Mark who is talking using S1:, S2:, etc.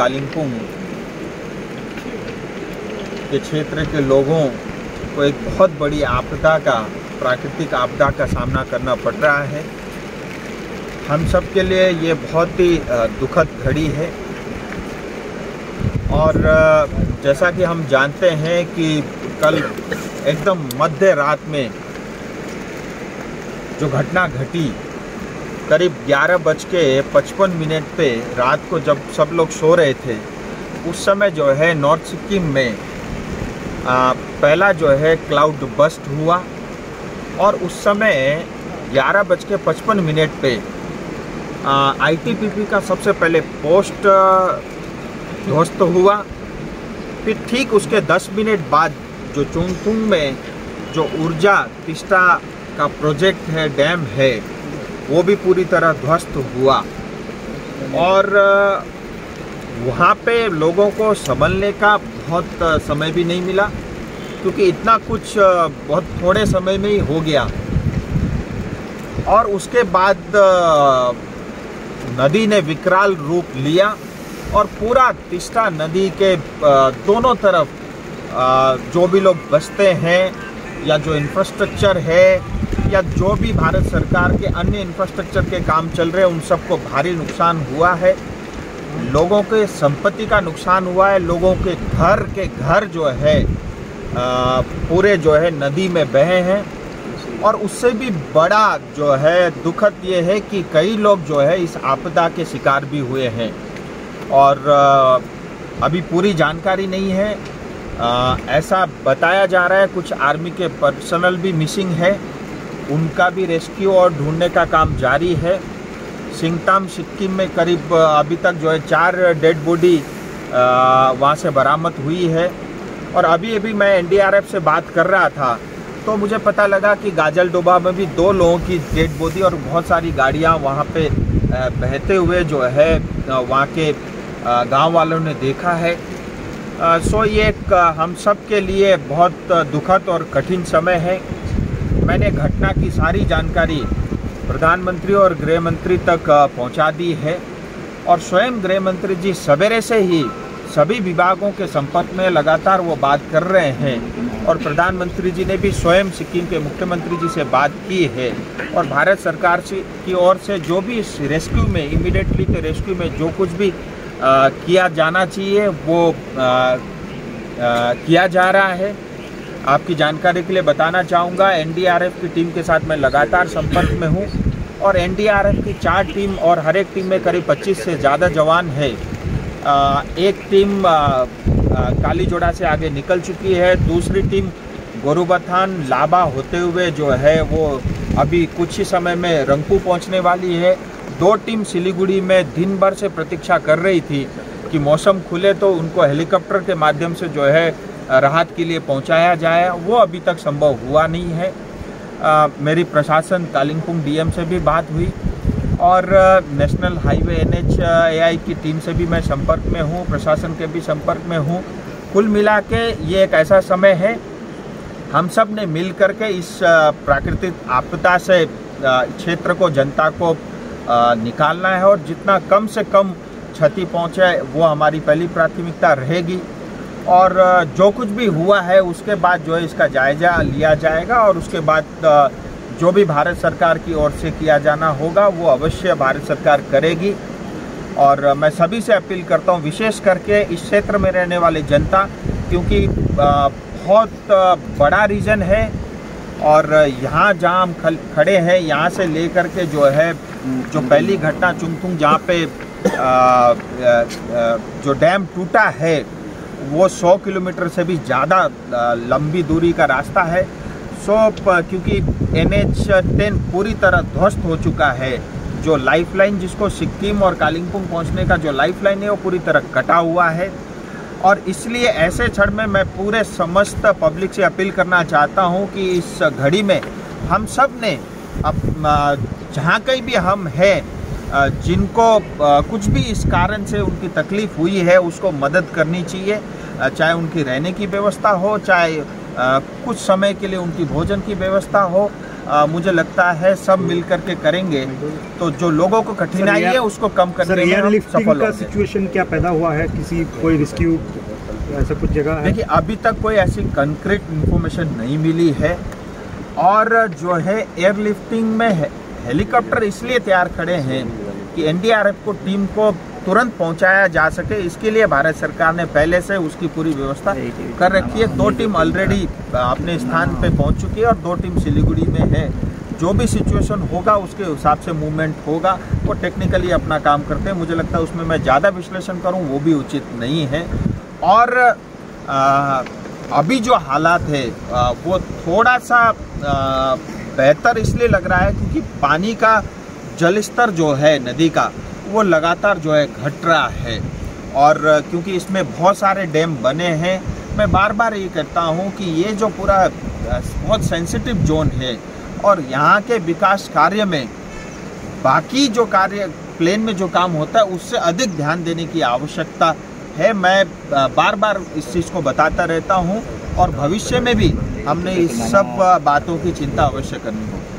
S1: कालिम्पोंग के क्षेत्र के लोगों को एक बहुत बड़ी आपदा का, प्राकृतिक आपदा का सामना करना पड़ रहा है। हम सब के लिए ये बहुत ही दुखद घड़ी है। और जैसा कि हम जानते हैं कि कल एकदम मध्य रात में जो घटना घटी, करीब 11:55 पे रात को जब सब लोग सो रहे थे, उस समय जो है नॉर्थ सिक्किम में पहला जो है क्लाउड बस्ट हुआ और उस समय 11:55 पे ITBP का सबसे पहले पोस्ट ध्वस्त हुआ। फिर ठीक उसके 10 मिनट बाद जो चुंगथुंग में जो ऊर्जा तिस्ता का प्रोजेक्ट है, डैम है, वो भी पूरी तरह ध्वस्त हुआ। और वहाँ पे लोगों को संभलने का बहुत समय भी नहीं मिला, क्योंकि इतना कुछ बहुत थोड़े समय में ही हो गया। और उसके बाद नदी ने विकराल रूप लिया और पूरा तिस्ता नदी के दोनों तरफ जो भी लोग बसते हैं या जो इंफ्रास्ट्रक्चर है या जो भी भारत सरकार के अन्य इंफ्रास्ट्रक्चर के काम चल रहे हैं, उन सबको भारी नुकसान हुआ है। लोगों के संपत्ति का नुकसान हुआ है। लोगों के घर जो है पूरे जो है नदी में बहे हैं। और उससे भी बड़ा जो है दुखद ये है कि कई लोग जो है इस आपदा के शिकार भी हुए हैं और अभी पूरी जानकारी नहीं है। ऐसा बताया जा रहा है कुछ आर्मी के पर्सनल भी मिसिंग है, उनका भी रेस्क्यू और ढूंढने का काम जारी है। सिंगताम सिक्किम में करीब अभी तक जो है 4 डेड बॉडी वहाँ से बरामद हुई है। और अभी मैं NDRF से बात कर रहा था तो मुझे पता लगा कि गाजलडोबा में भी 2 लोगों की डेड बॉडी और बहुत सारी गाड़ियाँ वहाँ पे बहते हुए जो है वहाँ के गांव वालों ने देखा है। सो ये एक हम सब के लिए बहुत दुखद और कठिन समय है। मैंने घटना की सारी जानकारी प्रधानमंत्री और गृह मंत्री तक पहुंचा दी है और स्वयं गृह मंत्री जी सवेरे से ही सभी विभागों के संपर्क में लगातार वो बात कर रहे हैं। और प्रधानमंत्री जी ने भी स्वयं सिक्किम के मुख्यमंत्री जी से बात की है और भारत सरकार की ओर से जो भी इस रेस्क्यू में, इमीडिएटली के रेस्क्यू में जो कुछ भी किया जाना चाहिए वो किया जा रहा है। आपकी जानकारी के लिए बताना चाहूँगा, NDRF की टीम के साथ मैं लगातार संपर्क में हूँ और NDRF की 4 टीम और हर एक टीम में करीब 25 से ज़्यादा जवान है। एक टीम कालीजोड़ा से आगे निकल चुकी है, दूसरी टीम गोरुबथान लाबा होते हुए जो है वो अभी कुछ ही समय में रंगपू पहुँचने वाली है। 2 टीम सिलीगुड़ी में दिन भर से प्रतीक्षा कर रही थी कि मौसम खुले तो उनको हेलीकॉप्टर के माध्यम से जो है राहत के लिए पहुंचाया जाए, वो अभी तक संभव हुआ नहीं है। मेरी प्रशासन कालिम्पोंग DM से भी बात हुई और नेशनल हाईवे NHAI की टीम से भी मैं संपर्क में हूँ, प्रशासन के भी संपर्क में हूँ। कुल मिला के ये एक ऐसा समय है, हम सब ने मिल करके इस प्राकृतिक आपदा से क्षेत्र को, जनता को निकालना है और जितना कम से कम क्षति पहुँचे वो हमारी पहली प्राथमिकता रहेगी। और जो कुछ भी हुआ है उसके बाद जो है इसका जायज़ा लिया जाएगा और उसके बाद जो भी भारत सरकार की ओर से किया जाना होगा वो अवश्य भारत सरकार करेगी। और मैं सभी से अपील करता हूँ, विशेष करके इस क्षेत्र में रहने वाली जनता, क्योंकि बहुत बड़ा रीजन है और यहाँ जहाँ हम खड़े हैं यहाँ से लेकर के जो है जो पहली घटना चुंगथुंग जहाँ पे जो डैम टूटा है वो 100 किलोमीटर से भी ज़्यादा लंबी दूरी का रास्ता है। क्योंकि NH10 पूरी तरह ध्वस्त हो चुका है, जो लाइफलाइन जिसको सिक्किम और कालिम्पोंग पहुंचने का जो लाइफलाइन है वो पूरी तरह कटा हुआ है। और इसलिए ऐसे क्षण में मैं पूरे समस्त पब्लिक से अपील करना चाहता हूं कि इस घड़ी में हम सब ने जहाँ कहीं भी हम हैं, जिनको कुछ भी इस कारण से उनकी तकलीफ़ हुई है उसको मदद करनी चाहिए, चाहे उनकी रहने की व्यवस्था हो, चाहे कुछ समय के लिए उनकी भोजन की व्यवस्था हो। मुझे लगता है सब मिलकर के करेंगे तो जो लोगों को कठिनाई है उसको कम करने में हम सफल होंगे।
S2: सिचुएशन क्या पैदा हुआ है, किसी कोई रेस्क्यू ऐसा कुछ जगह है?
S1: देखिए, अभी तक कोई ऐसी कंक्रीट इन्फॉर्मेशन नहीं मिली है। और जो है एयरलिफ्टिंग में हेलीकॉप्टर इसलिए तैयार खड़े हैं कि एनडीआरएफ को टीम को तुरंत पहुंचाया जा सके। इसके लिए भारत सरकार ने पहले से उसकी पूरी व्यवस्था कर रखी है। 2 टीम ऑलरेडी अपने स्थान पे पहुंच चुकी है और 2 टीम सिलीगुड़ी में है। जो भी सिचुएशन होगा उसके हिसाब से मूवमेंट होगा। वो टेक्निकली अपना काम करते हैं। मुझे लगता है उसमें मैं ज़्यादा विश्लेषण करूँ वो भी उचित नहीं है। और अभी जो हालात है वो थोड़ा सा बेहतर इसलिए लग रहा है क्योंकि पानी का जल स्तर जो है नदी का वो लगातार जो है घट रहा है। और क्योंकि इसमें बहुत सारे डैम बने हैं, मैं बार बार ये कहता हूँ कि ये जो पूरा बहुत सेंसिटिव जोन है और यहाँ के विकास कार्य में बाकी जो कार्य प्लेन में जो काम होता है उससे अधिक ध्यान देने की आवश्यकता है। मैं बार बार इस चीज़ को बताता रहता हूँ और भविष्य में भी हमने इस सब बातों की चिंता अवश्य करनी होगी।